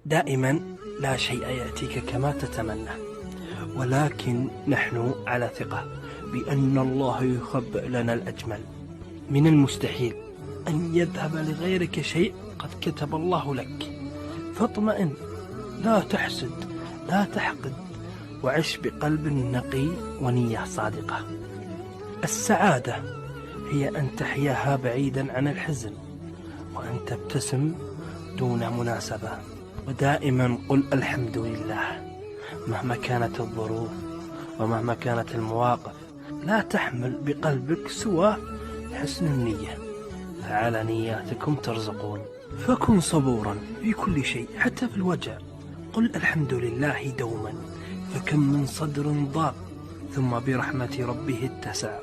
دائما لا شيء يأتيك كما تتمنى، ولكن نحن على ثقة بأن الله يخبئ لنا الأجمل. من المستحيل أن يذهب لغيرك شيء قد كتب الله لك، فاطمئن، لا تحسد، لا تحقد، وعش بقلب نقي ونية صادقة. السعادة هي أن تحياها بعيدا عن الحزن، وأن تبتسم دون مناسبة، ودائما قل الحمد لله مهما كانت الظروف ومهما كانت المواقف. لا تحمل بقلبك سوى حسن النية، فعلى نياتكم ترزقون. فكن صبورا في كل شيء حتى في الوجع، قل الحمد لله دوما، فكم من صدر ضاق ثم برحمة ربه اتسع.